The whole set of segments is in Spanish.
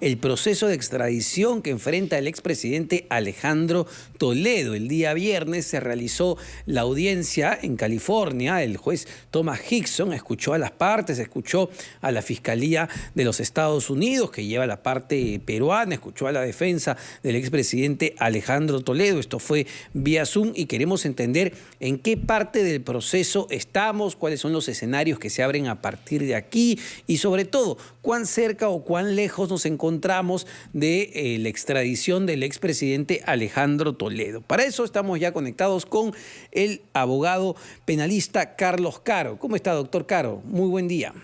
el proceso de extradición que enfrenta el expresidente Alejandro Toledo. El día viernes se realizó la audiencia en California. El juez Thomas Hickson escuchó a las partes, escuchó a la Fiscalía de los Estados Unidos, que lleva la parte peruana, escuchó a la defensa del expresidente Alejandro Toledo. Esto fue vía Zoom y queremos entender en qué parte del proceso estamos, cuáles son los escenarios que se abren a partir de aquí y sobre todo, cuán cerca o cuán lejos nos encontramos de la extradición del expresidente Alejandro Toledo. Para eso estamos ya conectados con el abogado penalista Carlos Caro. ¿Cómo está, doctor Caro? Muy buen día.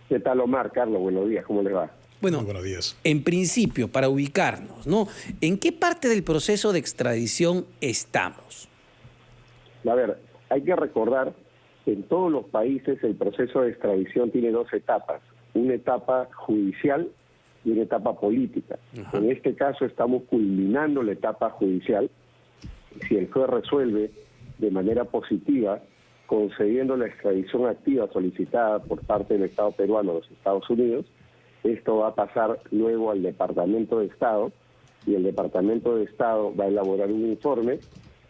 ¿Qué tal, Omar? Carlos, buenos días, ¿cómo le va? Bueno, muy buenos días. En principio, para ubicarnos, ¿no? ¿En qué parte del proceso de extradición estamos? A ver, hay que recordar que en todos los países el proceso de extradición tiene dos etapas, una etapa judicial y una etapa política. Ajá. En este caso estamos culminando la etapa judicial. Si el juez resuelve de manera positiva, concediendo la extradición activa solicitada por parte del Estado peruano a los Estados Unidos, esto va a pasar luego al Departamento de Estado y el Departamento de Estado va a elaborar un informe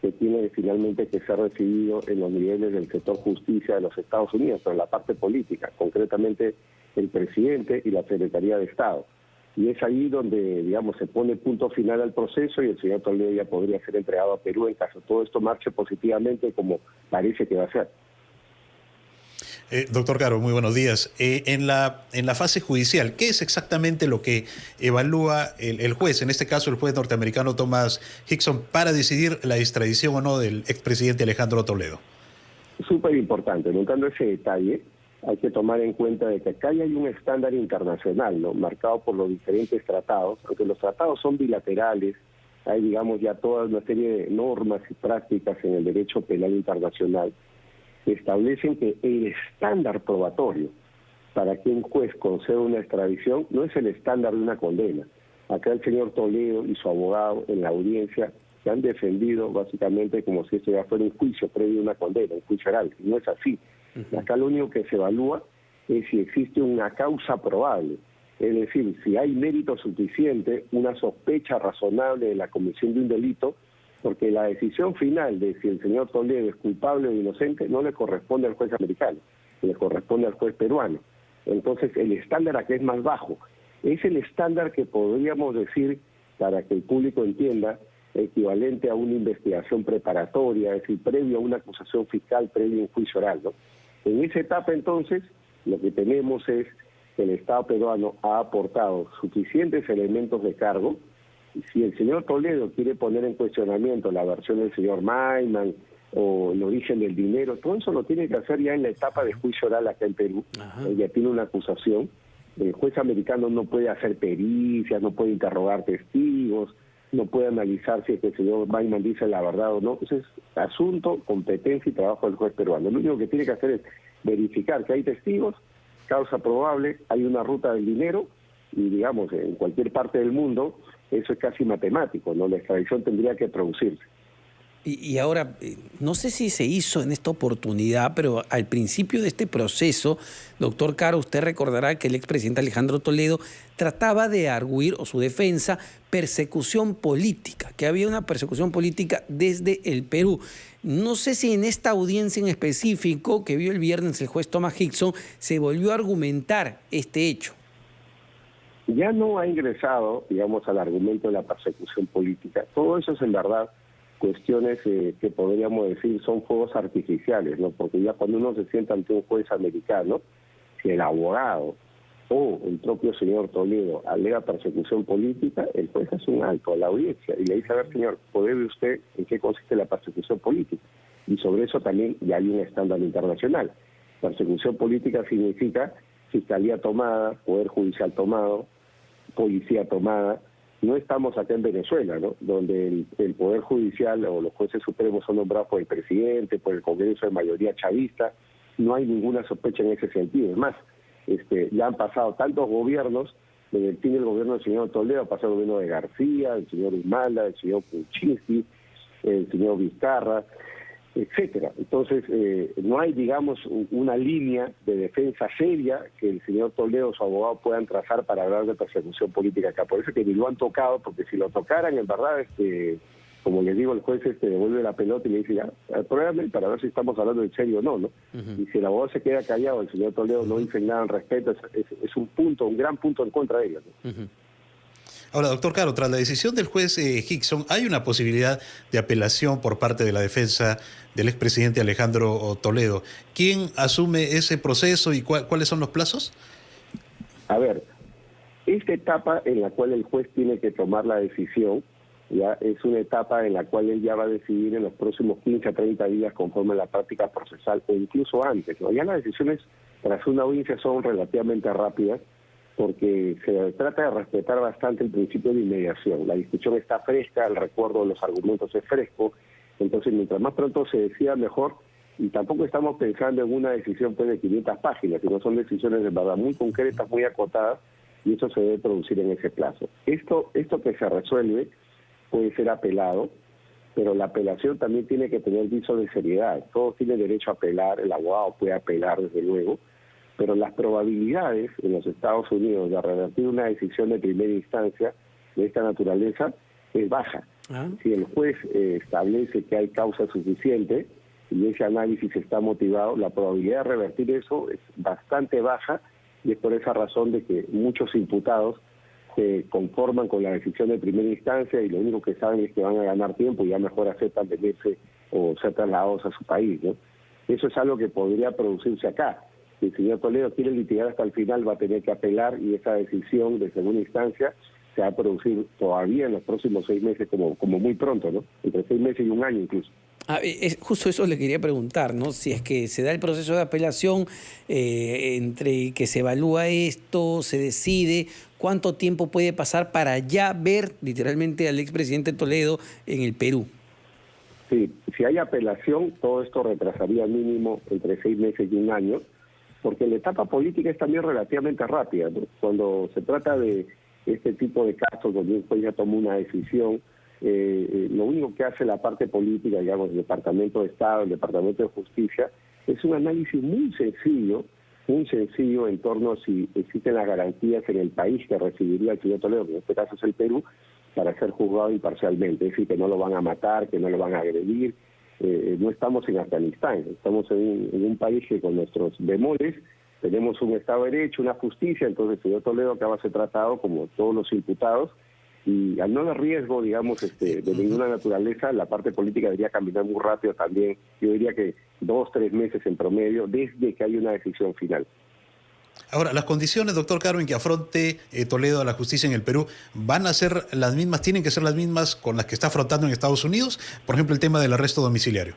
que tiene finalmente que ser recibido en los niveles del sector justicia de los Estados Unidos, pero en la parte política, concretamente el presidente y la Secretaría de Estado. Y es ahí donde, digamos, se pone punto final al proceso y el señor Toledo ya podría ser entregado a Perú en caso todo esto marche positivamente como parece que va a ser. Doctor Caro, muy buenos días. En la fase judicial, ¿qué es exactamente lo que evalúa el juez, en este caso el juez norteamericano Thomas Hickson, para decidir la extradición o no del expresidente Alejandro Toledo? Súper importante, notando ese detalle, hay que tomar en cuenta de que acá hay un estándar internacional, ¿no?, marcado por los diferentes tratados, aunque los tratados son bilaterales, hay, digamos, ya toda una serie de normas y prácticas en el derecho penal internacional que establecen que el estándar probatorio para que un juez conceda una extradición no es el estándar de una condena. Acá el señor Toledo y su abogado en la audiencia se han defendido básicamente como si esto ya fuera un juicio previo a una condena, un juicio oral, y no es así. Acá lo único que se evalúa es si existe una causa probable, es decir, si hay mérito suficiente, una sospecha razonable de la comisión de un delito, porque la decisión final de si el señor Toledo es culpable o inocente no le corresponde al juez americano, le corresponde al juez peruano. Entonces el estándar aquí es más bajo. Es el estándar que podríamos decir, para que el público entienda, equivalente a una investigación preparatoria, es decir, previo a una acusación fiscal, previo a un juicio oral, ¿no? En esa etapa, entonces, lo que tenemos es que el Estado peruano ha aportado suficientes elementos de cargo. Y si el señor Toledo quiere poner en cuestionamiento la versión del señor Mayman o el origen del dinero, todo eso lo tiene que hacer ya en la etapa de juicio oral acá en Perú. Ya tiene una acusación. El juez americano no puede hacer pericias, no puede interrogar testigos, no puede analizar si el señor Mayman dice la verdad o no. Eso es asunto, competencia y trabajo del juez peruano. Lo único que tiene que hacer es verificar que hay testigos, causa probable, hay una ruta del dinero y, digamos, en cualquier parte del mundo eso es casi matemático, ¿no? La extradición tendría que producirse. Y ahora, no sé si se hizo en esta oportunidad, pero al principio de este proceso, doctor Caro, usted recordará que el expresidente Alejandro Toledo trataba de arguir, o su defensa, persecución política, que había una persecución política desde el Perú. No sé si en esta audiencia en específico, que vio el viernes el juez Thomas Hickson, se volvió a argumentar este hecho. Ya no ha ingresado, digamos, al argumento de la persecución política. Todo eso es, en verdad, cuestiones que podríamos decir son fuegos artificiales, ¿no? Porque ya cuando uno se sienta ante un juez americano, si el abogado o el propio señor Toledo alega persecución política, el juez hace un alto a la audiencia y le dice: a ver, señor, ¿puede usted en qué consiste la persecución política? Y sobre eso también ya hay un estándar internacional. Persecución política significa fiscalía tomada, poder judicial tomado, policía tomada. No estamos acá en Venezuela, ¿no?, donde el Poder Judicial o los jueces supremos son nombrados por el presidente, por el Congreso de mayoría chavista. No hay ninguna sospecha en ese sentido. Es más, ya han pasado tantos gobiernos, desde el fin del gobierno del señor Toledo, ha pasado el gobierno de García, el señor Humala, el señor Kuczynski, el señor Vizcarra, etcétera. Entonces, no hay, digamos, una línea de defensa seria que el señor Toledo o su abogado puedan trazar para hablar de persecución política acá. Por eso que ni lo han tocado, porque si lo tocaran, en verdad, como les digo, el juez devuelve la pelota y le dice, ya, pruébame para ver si estamos hablando en serio o no, ¿no? Y si el abogado se queda callado, el señor Toledo no dice nada al respecto, es un gran punto en contra de ellos, ¿no? Ahora, doctor Caro, tras la decisión del juez Hickson, ¿hay una posibilidad de apelación por parte de la defensa del expresidente Alejandro Toledo? ¿Quién asume ese proceso y cuáles son los plazos? A ver, esta etapa en la cual el juez tiene que tomar la decisión, ya es una etapa en la cual él ya va a decidir en los próximos 15 a 30 días conforme a la práctica procesal o incluso antes, ¿no? Ya las decisiones tras una audiencia son relativamente rápidas, porque se trata de respetar bastante el principio de inmediación. La discusión está fresca, el recuerdo de los argumentos es fresco, entonces mientras más pronto se decida mejor, y tampoco estamos pensando en una decisión pues, de 500 páginas, sino son decisiones de verdad muy concretas, muy acotadas, y eso se debe producir en ese plazo. Esto que se resuelve puede ser apelado, pero la apelación también tiene que tener viso de seriedad. Todos tienen derecho a apelar, el abogado puede apelar desde luego, pero las probabilidades en los Estados Unidos de revertir una decisión de primera instancia de esta naturaleza es baja. Si el juez establece que hay causa suficiente y ese análisis está motivado, la probabilidad de revertir eso es bastante baja, y es por esa razón de que muchos imputados se conforman con la decisión de primera instancia y lo único que saben es que van a ganar tiempo y ya mejor aceptan venirse o ser trasladados a su país, ¿no? Eso es algo que podría producirse acá. Si el señor Toledo quiere litigar hasta el final, va a tener que apelar y esa decisión de segunda instancia se va a producir todavía en los próximos 6 meses, como muy pronto, ¿no? Entre 6 meses y un año incluso. Justo eso le quería preguntar, ¿no? Si es que se da el proceso de apelación, entre que se evalúa esto, se decide, ¿cuánto tiempo puede pasar para ya ver literalmente al expresidente Toledo en el Perú? Sí, si hay apelación, todo esto retrasaría mínimo entre 6 meses y un año, porque la etapa política es también relativamente rápida, ¿no? Cuando se trata de este tipo de casos donde un juez ya tomó una decisión, lo único que hace la parte política, digamos, el Departamento de Estado, el Departamento de Justicia, es un análisis muy sencillo en torno a si existen las garantías en el país que recibiría el señor Toledo, que en este caso es el Perú, para ser juzgado imparcialmente, es decir, que no lo van a matar, que no lo van a agredir. No estamos en Afganistán, estamos en un país que con nuestros bemoles tenemos un Estado de Derecho, una justicia, entonces el señor Toledo acaba de ser tratado como todos los imputados, y al no haber riesgo, digamos, de ninguna naturaleza, la parte política debería caminar muy rápido también. Yo diría que 2, 3 meses en promedio, desde que hay una decisión final. Ahora, las condiciones, doctor Caro, en que afronte Toledo a la justicia en el Perú, ¿van a ser las mismas, tienen que ser las mismas con las que está afrontando en Estados Unidos? Por ejemplo, el tema del arresto domiciliario.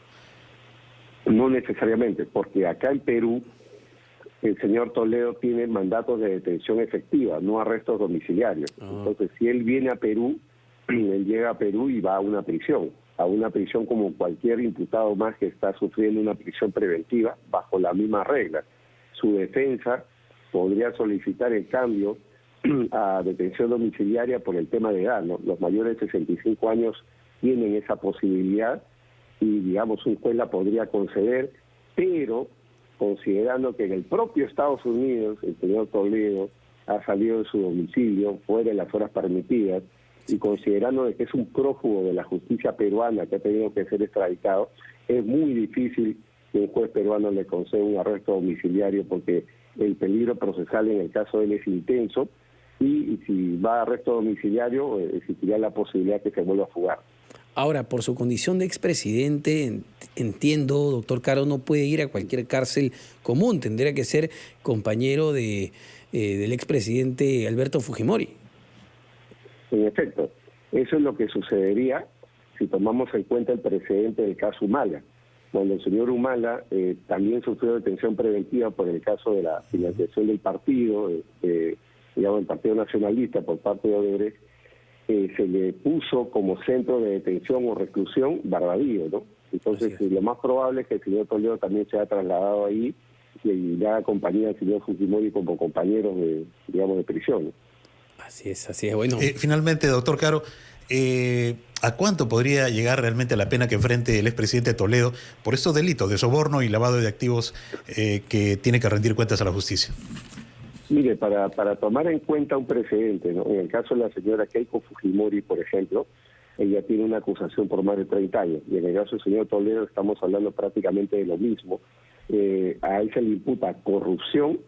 No necesariamente, porque acá en Perú el señor Toledo tiene mandatos de detención efectiva, no arrestos domiciliarios. Entonces, si él viene a Perú, él llega a Perú y va a una prisión como cualquier imputado más que está sufriendo una prisión preventiva bajo la misma regla. Su defensa podría solicitar el cambio a detención domiciliaria por el tema de edad, ¿no? Los mayores de 65 años tienen esa posibilidad y, digamos, un juez la podría conceder, pero considerando que en el propio Estados Unidos el señor Toledo ha salido de su domicilio fuera de las horas permitidas y considerando de que es un prófugo de la justicia peruana que ha tenido que ser extraditado, es muy difícil que un juez peruano le conceda un arresto domiciliario porque el peligro procesal en el caso de él es intenso y si va a arresto domiciliario existiría la posibilidad que se vuelva a fugar. Ahora, por su condición de expresidente, entiendo, doctor Caro, no puede ir a cualquier cárcel común, tendría que ser compañero del expresidente Alberto Fujimori. En efecto, eso es lo que sucedería si tomamos en cuenta el precedente del caso Humala, cuando el señor Humala también sufrió detención preventiva por el caso de la financiación del partido, digamos el Partido Nacionalista por parte de Odebrecht. Se le puso como centro de detención o reclusión Barbadillo, ¿no? Entonces, lo más probable es que el señor Toledo también se haya trasladado ahí y le haga compañía al señor Fujimori como compañeros de prisión, ¿no? Así es, bueno. Finalmente, doctor Caro, ¿A cuánto podría llegar realmente la pena que enfrente el expresidente Toledo por estos delitos de soborno y lavado de activos que tiene que rendir cuentas a la justicia? Mire, para tomar en cuenta un precedente, ¿no? En el caso de la señora Keiko Fujimori, por ejemplo, ella tiene una acusación por más de 30 años. Y en el caso del señor Toledo estamos hablando prácticamente de lo mismo. A él se le imputa corrupción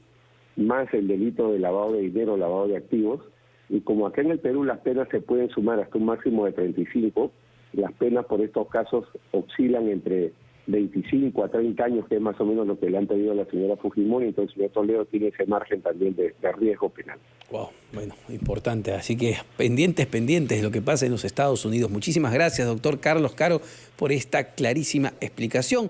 más el delito de lavado de dinero, lavado de activos. Y como acá en el Perú las penas se pueden sumar hasta un máximo de 35, las penas por estos casos oscilan entre 25 a 30 años, que es más o menos lo que le han pedido a la señora Fujimori. Entonces el señor Toledo tiene ese margen también de riesgo penal. Wow, bueno, importante. Así que pendientes de lo que pasa en los Estados Unidos. Muchísimas gracias, doctor Carlos Caro, por esta clarísima explicación.